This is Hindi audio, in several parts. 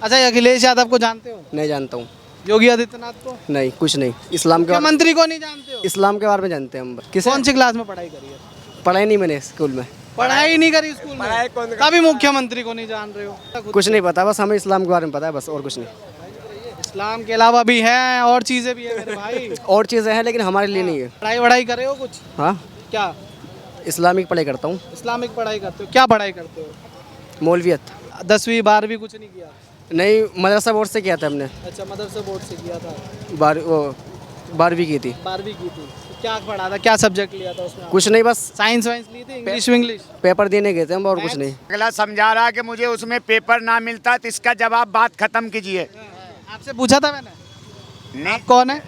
अच्छा, ये अखिलेश यादव को जानते हो? नहीं जानता हूँ। योगी आदित्यनाथ को? नहीं, कुछ नहीं। इस्लाम के मुख्यमंत्री को नहीं जानते हो? इस्लाम के बारे में जानते हैं हम। कौन सी क्लास में पढ़ाई करी है? पढ़ाई नहीं मैंने स्कूल में। पढ़ाई नहीं करी स्कूल में, तभी मुख्यमंत्री को नहीं जान रहे हो? कुछ नहीं पता, बस हमें इस्लाम के बारे में पता है, बस और कुछ नहीं। इस्लाम के अलावा भी हैं और चीजें भी है मेरे भाई। और चीज़ें हैं लेकिन हमारे लिए नहीं है। पढ़ाई वढ़ाई करे हो कुछ? हाँ, क्या इस्लामिक पढ़ाई करता हूँ। इस्लामिक पढ़ाई करते हो? क्या पढ़ाई करते हो? मौलवियत। 10वीं 12वीं कुछ नहीं किया? नहीं, मदरसा बोर्ड से किया था हमने। अच्छा, मदरसा बोर्ड से किया था। 12वीं की थी। 12वीं की थी तो क्या पढ़ा था, क्या सब्जेक्ट लिया था उसमें? कुछ नहीं, बस साइंस वाइंस ली थी? इंग्लिश? पेपर देने गए थे हम, और कुछ नहीं। अगला समझा रहा कि मुझे उसमें पेपर ना मिलता तो इसका जवाब बात खत्म कीजिए। आपसे पूछा था मैंने, नहीं, आप कौन है?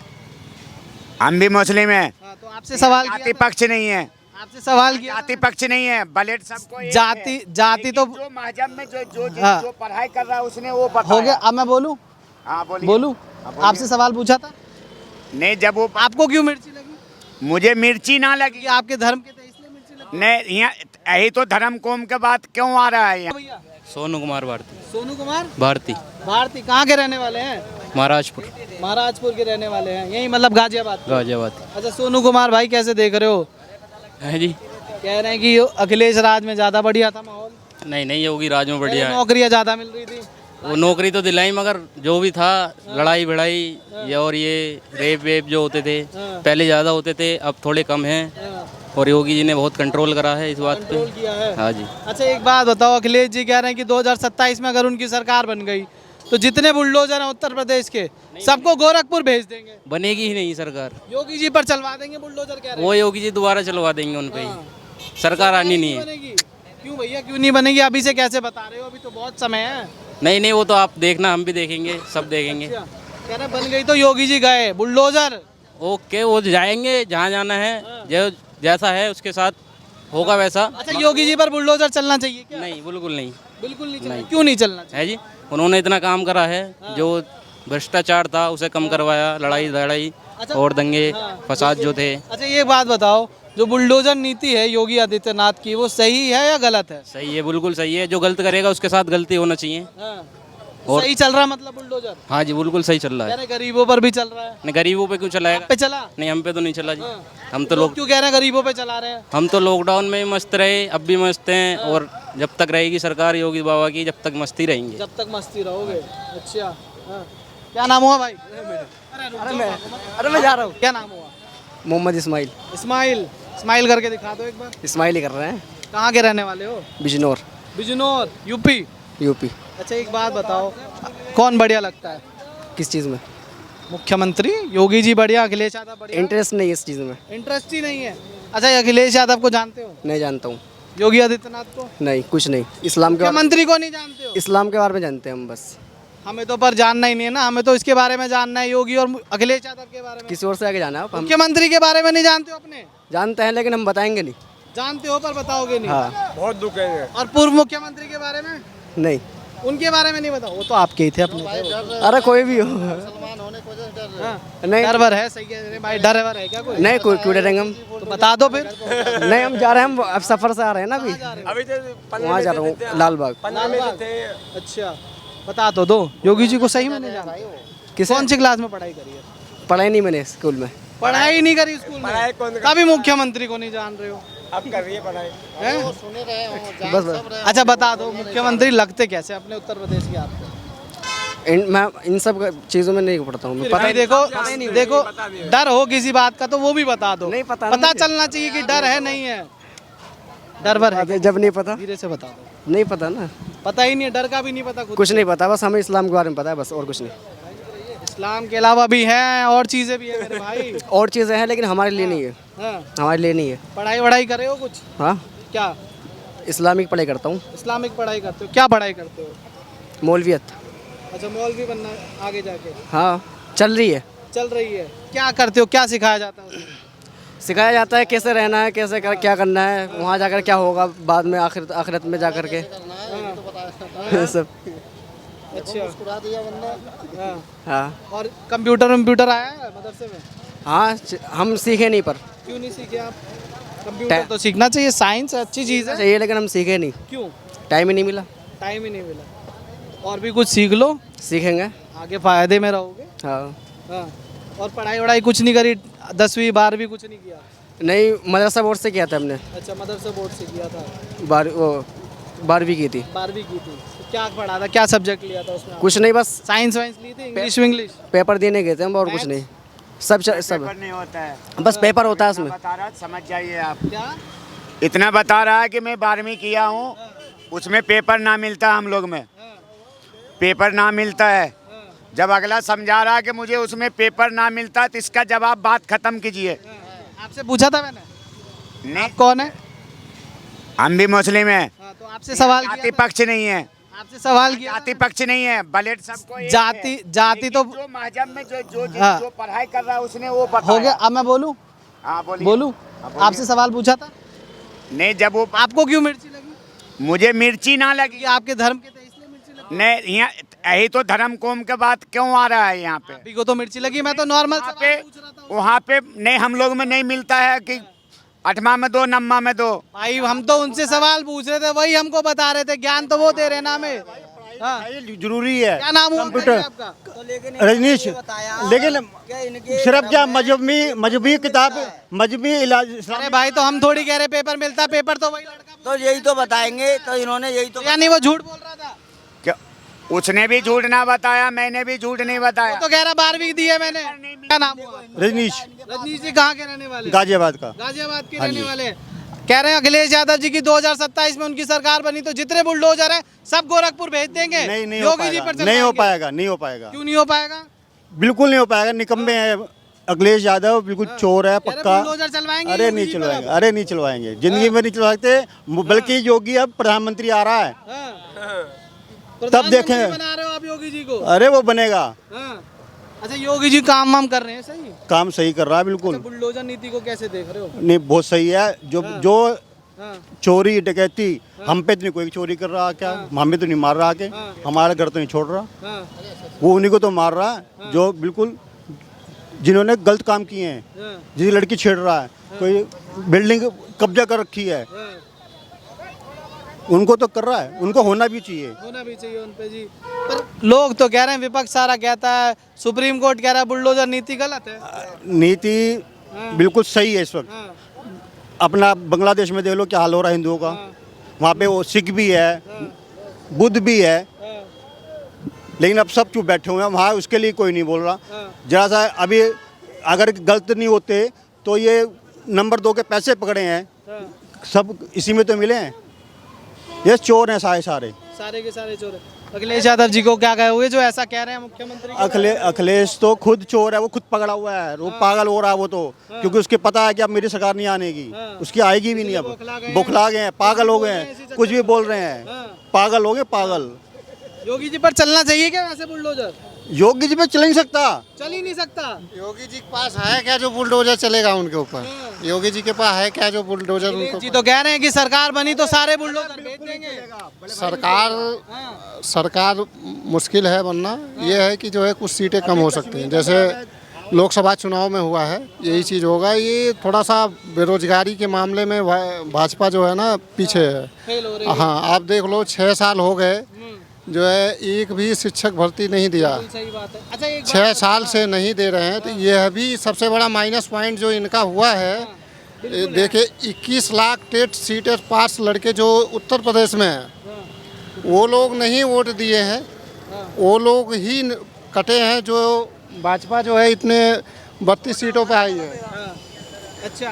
हम भी मुस्लिम हैं। हाँ, तो आपसे सवाल जाति किया था। पक्ष नहीं है, आपसे सवाल किया जाति था। पक्ष नहीं है, बलेट सबको एक जाति है। जाति तो लेकिन जो महजब में हाँ। जो पढ़ाई कर रहा है उसने वो पता हो गया। अब मैं बोलूं? हाँ बोलिए। बोलूं? हाँ, बोलिए। आपसे सवाल पूछा था। नहीं, जब वो आपको क्यों मिर्ची लगी? मुझे मिर्ची ना लगी। कि आपके धर्म के थे इसलिए मिर्ची लगी? नहीं, यहाँ यही तो धर्म कोम के बात क्यों आ रहा है यहाँ? भैया, सोनू कुमार भारती। सोनू कुमार भारती, भारती कहाँ के रहने वाले हैं? महाराजपुर, महाराजपुर के रहने वाले हैं, यही मतलब गाजियाबाद के। गाजियाबाद। अच्छा, सोनू कुमार भाई कैसे देख रहे हो? है जी? कह रहे हैं कि अखिलेश राज में ज्यादा बढ़िया था माहौल, नहीं नहीं, योगी राज में बढ़िया है। नौकरियां ज्यादा मिल रही थी। वो नौकरी तो दिलाई, मगर जो भी था लड़ाई भिड़ाई ये और ये रेप वेप जो होते थे पहले ज़्यादा होते थे, अब थोड़े कम हैं। और योगी जी ने बहुत कंट्रोल करा है इस बात पे। कंट्रोल किया है। हाँ जी। अच्छा, एक बात बताओ, अखिलेश जी कह रहे हैं कि 2027 में अगर उनकी सरकार बन गई तो जितने बुलडोजर हैं उत्तर प्रदेश के सबको गोरखपुर भेज देंगे। बनेगी ही नहीं सरकार, योगी जी पर चलवा देंगे बुलडोजर, कह रहे हैं। वो योगी जी दोबारा चलवा देंगे उन पे ही। सरकार आनी नहीं है। बनेगी? क्यों भैया, क्यों नहीं बनेगी? अभी से कैसे बता रहे हो? अभी तो बहुत समय है। नहीं नहीं, वो तो आप देखना, हम भी देखेंगे, सब देखेंगे। अच्छा, कह रहे बन गई तो योगी जी गए बुलडोजर। ओके, वो जाएंगे जहाँ जाना है, जो जैसा है उसके साथ होगा वैसा। अच्छा, योगी जी पर बुलडोजर चलना चाहिए क्या? नहीं, बिल्कुल नहीं। बिल्कुल नहीं चलना। क्यों नहीं चलना चाहिए? है जी, उन्होंने इतना काम करा है, जो भ्रष्टाचार था उसे कम करवाया, लड़ाई लड़ाई अच्छा, और दंगे फसाद जो थे। अच्छा, ये बात बताओ, जो बुलडोजर नीति है योगी आदित्यनाथ की, वो सही है या गलत है? सही है, बिल्कुल सही है। जो गलत करेगा उसके साथ गलती होना चाहिए। और सही चल रहा मतलब बुलडोजर? हाँ जी, बिल्कुल सही चल रहा कह है। रहे गरीबों पर भी चल रहा है। नहीं, गरीबों पे क्यों चलाएगा? पे चला? नहीं, हम पे तो नहीं चला जी। हम तो लोग लोग क्यों कह रहे हैं गरीबों पे चला रहे हैं? हम तो लॉकडाउन में भी मस्त रहे, अब भी मस्त हैं, और जब तक रहेगी सरकार योगी बाबा की, जब तक मस्ती रहेंगे। जब तक मस्ती रहोगे। अच्छा, हाँ। क्या नाम हुआ भाई? अरे मैं जा रहा हूँ। क्या नाम हुआ? मोहम्मद इस्माइल। इस्माइल। इस्माइल करके दिखा दो एक बार। इस्माइल ही कर रहे हैं। कहाँ के रहने वाले हो? बिजनौर, बिजनौर, यूपी। यूपी। अच्छा, एक बात बताओ, कौन बढ़िया लगता है? किस चीज़ में? मुख्यमंत्री योगी जी बढ़िया, अखिलेश यादव बढ़िया? इंटरेस्ट नहीं है इस चीज़ में। इंटरेस्ट ही नहीं है। अच्छा, ये अखिलेश यादव को जानते हो? नहीं जानता हूँ। योगी आदित्यनाथ को? नहीं, कुछ नहीं। इस्लाम के मुख्यमंत्री को नहीं जानते हो? इस्लाम के बारे में जानते हैं हम बस। हमें तो पर जानना ही नहीं है ना, हमें तो इसके बारे में जानना है, योगी और अखिलेश यादव के बारे में। किसी और से आगे जाना है आप? हम मुख्यमंत्री के बारे में नहीं जानते हो अपने? जानते हैं लेकिन हम बताएंगे नहीं। जानते हो पर बताओगे नहीं। हाँ। बहुत दुख है। और पूर्व मुख्यमंत्री के बारे में? नहीं। उनके बारे में नहीं बताओ, वो तो आपके ही थे, अपने थे। अरे कोई भी हो। हाँ। नहीं, डर वर है, सही है भाई, डर वर है क्या कोई? नहीं, कोई क्यों डरेंगे हम? तो बता दो फिर। नहीं, हम जा रहे हैं, हम अब सफ़र से आ रहे हैं ना अभी। वहाँ जा रहा हूँ, लालबाग। अच्छा, बता तो दो, योगी जी को सही में नहीं जानते? कौन सी क्लास में पढ़ाई करी है? पढ़ाई नहीं मैंने स्कूल में। पढ़ाई नहीं करी स्कूल में, तभी मुख्यमंत्री को नहीं जान रहे हो? अब कर रही है पढ़ाई। हैं? बस अच्छा, बता दो, मुख्यमंत्री लगते कैसे अपने उत्तर प्रदेश के आपको? मैं इन सब चीज़ों में नहीं पढ़ता हूँ। पता ही देखो, देखो डर हो किसी बात का तो वो भी बता दो। नहीं पता, पता चलना चाहिए कि डर है नहीं है। डर वर है? जब नहीं पता, धीरे से बता दो। नहीं पता ना। पता ही नहीं है, डर का भी नहीं पता खुद? कुछ नहीं पता, बस हमें इस्लाम के बारे में पता है, बस और कुछ नहीं। इस्लाम के अलावा भी हैं और चीजें भी है मेरे भाई। और चीज़ें हैं लेकिन हमारे लिए नहीं है। हाँ। हमारे लिए नहीं है। पढ़ाई वढ़ाई करे हो कुछ? हाँ, क्या इस्लामिक पढ़ाई करता हूँ। इस्लामिक पढ़ाई करते हो? क्या पढ़ाई करते हो? मौलवियत। अच्छा, मौलवी बनना है आगे जाके? हाँ, चल रही है। चल रही है। क्या करते हो, क्या सिखाया जाता है उसमें? सिखाया जाता है कैसे रहना है, कैसे क्या करना है, वहाँ जाकर क्या होगा बाद में, आखिरत में जाकर के सब। अच्छा, हाँ। हाँ। और कंप्यूटर आया है मदरसे में? हाँ, हम सीखे नहीं, पर क्यों नहीं सीखे आप? कंप्यूटर तो सीखना चाहिए, साइंस अच्छी चीज़ है। चाहिए लेकिन हम सीखे नहीं। क्यों? टाइम ही नहीं मिला। टाइम ही नहीं मिला। और भी कुछ सीख लो, सीखेंगे। आगे फायदे में रहोगे। हाँ हाँ। और पढ़ाई वढ़ाई कुछ नहीं करी, 10वीं 12वीं कुछ नहीं किया? नहीं, मदरसा बोर्ड से किया था हमने। अच्छा, मदरसा बोर्ड से किया था। 12वीं की थी। 12वीं की थी। तो क्या पढ़ा था, क्या सब्जेक्ट लिया था उसमें? कुछ नहीं, बस साइंस वाइंस ली थी, इंग्लिश? पेपर देने गए थे हम, और कुछ नहीं। सब पेपर नहीं होता है, बस पेपर होता है उसमें। बता रहा, समझ जाइए आप। क्या? इतना बता रहा है कि मैं 12वीं किया हूँ, उसमें पेपर ना मिलता हम लोग में, पेपर ना मिलता है। जब अगला समझा रहा है कि मुझे उसमें पेपर ना मिलता, तो इसका जवाब बात खत्म कीजिए। आपसे पूछा था मैंने, नहीं, आप कौन है? हम भी मुस्लिम हैं। हाँ, तो आपसे सवाल जाति किया था। पक्ष नहीं है, आपसे सवाल किया जाति पक्ष नहीं है, बलेट सबको एक जाति है। जाति तो जो महजब में जो हाँ। जो पढ़ाई कर रहा है उसने वो पता हो गया। अब मैं बोलूं? हाँ बोलिए। बोलूं? हाँ, बोलिए। आपसे सवाल पूछा था, नहीं, जब वो आपको क्यों मिर्ची लगी? मुझे मिर्ची ना लगी, कि आपके धर्म के थे इसलिए मिर्ची लगी? नहीं, यहाँ यही तो धर्म कोम के बात क्यों आ रहा है यहाँ पे? अभी को तो मिर्ची लगी, मैं तो नॉर्मल वहाँ सवाल पे पूछ रहा था। वहाँ पे नहीं, हम लोग में नहीं मिलता है कि 8वां में 2, 9वां में 2। भाई हम तो उनसे सवाल पूछ रहे थे, वही हमको बता रहे थे, ज्ञान तो वो दे रहे ना हमें। हाँ। जरूरी है। क्या नाम हुआ कंप्यूटर आपका? रजनीश। लेकिन सिर्फ क्या मजहबी किताब, मजहबी इलाज अरे भाई, तो हम थोड़ी कह रहे पेपर मिलता, पेपर तो वही लड़का तो यही तो बताएंगे, तो इन्होंने यही तो यानी वो झूठ बोल रहा था। क्या उसने भी झूठ ना बताया, मैंने भी झूठ नहीं बताया। वो तो कह रहा 12वीं दी है मैंने। क्या नाम हुआ? रजनीश रजनीश जी कहाँ के रहने वाले? गाजियाबाद का। गाजियाबाद के हाँ रहने जी। वाले हैं। कह रहे हैं अखिलेश यादव जी की 2027 में उनकी सरकार बनी तो जितने बुलडोजर हैं सब गोरखपुर भेज देंगे। नहीं हो योगी जी पाएगा, पर नहीं हो चलवाएंगे। पाएगा, नहीं हो पाएगा, क्यों नहीं हो पाएगा? बिल्कुल नहीं हो पाएगा। निकम्मे है अखिलेश यादव, बिल्कुल चोर है कह रहे पक्का। बुलडोजर चलवाएंगे अरे योगी नहीं जी पर चलवाएंगे, अब। अरे नहीं चलवाएंगे, जिंदगी में नहीं चलवा सकते। बल्कि योगी अब प्रधानमंत्री आ रहा है, हाँ। तब देखें। प्रधानमंत्री बना रहे हो आप योगी जी को? अरे वो बनेगा। हाँ। अच्छा, योगी जी काम वाम कर रहे हैं सही? काम सही कर रहा है बिल्कुल। अच्छा, बुलडोजर नीति को कैसे देख रहे हो? नहीं, बहुत सही है। जो हाँ। चोरी डकैती, हम पे तो नहीं कोई चोरी कर रहा, क्या हमें तो नहीं मार रहा के, हमारा घर तो नहीं छोड़ रहा। हाँ। वो उन्हीं को तो मार रहा है जो बिल्कुल जिन्होंने गलत काम किए हैं। हाँ। जिस लड़की छेड़ रहा है, कोई बिल्डिंग कब्जा कर रखी है, हाँ। उनको तो कर रहा है, उनको होना भी चाहिए। होना भी चाहिए उन पे जी। पर लोग तो कह रहे हैं, विपक्ष सारा कहता है, सुप्रीम कोर्ट कह रहा है बुलडोजर नीति गलत है। नीति बिल्कुल सही है इस वक्त। हाँ। अपना बांग्लादेश में देख लो क्या हाल हो रहा है हिंदुओं का। वहाँ पे वो सिख भी है, बुद्ध भी है, हाँ। लेकिन अब सब चुप बैठे हुए हैं। वहाँ उसके लिए कोई नहीं बोल रहा। हाँ। जरा सा अभी अगर गलत नहीं होते तो ये नंबर 2 के पैसे पकड़े हैं, हाँ। सब इसी में तो मिले हैं। ये चोर हैं सारे सारे के सारे चोर हैं। अखिलेश यादव जी को क्या कहोगे जो ऐसा कह रहे हैं मुख्यमंत्री के? अखिलेश तो खुद चोर है, वो खुद पकड़ा हुआ है, वो पागल हो रहा है वो तो, क्योंकि उसके पता है कि अब मेरी सरकार नहीं आने की, उसकी आएगी भी नहीं। अब बौखला गए हैं, पागल हो गए हैं, कुछ भी बोल रहे हैं, पागल हो गए पागल। योगी जी पर चलना चाहिए क्या वैसे बुलडोजर? योगी जी पे चल नहीं सकता। चल ही नहीं सकता। योगी जी के पास है क्या जो बुलडोजर चलेगा उनके ऊपर? योगी जी के पास है क्या जो बुलडोजर अखिलेश उनको? जी तो कह रहे हैं कि सरकार बनी तो सारे बुलडोजर भेज देंगे। सरकार मुश्किल है बनना। ये है कि जो है कुछ सीटें कम हो सकती हैं, जैसे लोकसभा चुनाव में हुआ है, यही चीज़ होगा। ये थोड़ा सा बेरोजगारी के मामले में भाजपा जो है ना पीछे है। फेल हो रहे हाँ, आप देख लो 6 साल हो गए जो है एक भी शिक्षक भर्ती नहीं दिया। हैं। सही बात है। अच्छा, एक 6 साल से नहीं दे रहे हैं, तो यह भी सबसे बड़ा माइनस पॉइंट जो इनका हुआ है। देखिए 21 लाख टेट सीटें पास लड़के जो उत्तर प्रदेश में हैं, वो लोग नहीं वोट दिए हैं, वो लोग ही कटे हैं। जो भाजपा जो है इतने 32 सीटों पे आई है। अच्छा,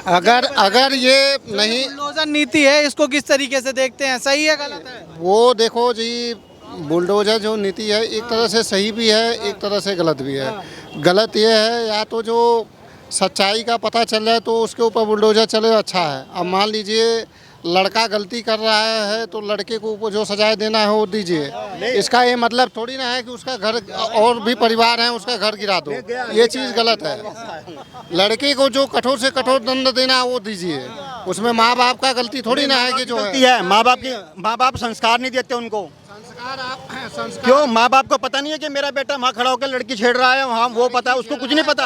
अगर ये नहीं, बुलडोजर नीति है, इसको किस तरीके से देखते हैं? सही है गलत है? वो देखो जी, बुलडोजर जो नीति है एक तरह से सही भी है, एक तरह से गलत भी है। गलत ये है, या तो जो सच्चाई का पता चल रहा है तो उसके ऊपर बुलडोजर चले, अच्छा है। अब मान लीजिए लड़का गलती कर रहा है तो लड़के को ऊपर जो सजाएं देना है वो दीजिए। इसका ये मतलब थोड़ी ना है कि उसका घर और भी परिवार है उसका घर गिरा दो, ये चीज़ गलत है। लड़के को जो कठोर से कठोर दंड देना है वो दीजिए, उसमें माँ बाप का गलती थोड़ी ना है कि जो गलती है माँ बाप संस्कार नहीं देते उनको। संस्कार क्यों? माँ बाप को पता नहीं है कि मेरा बेटा वहाँ खड़ा होकर लड़की छेड़ रहा है, वहाँ वो पता है, उसको कुछ नहीं पता।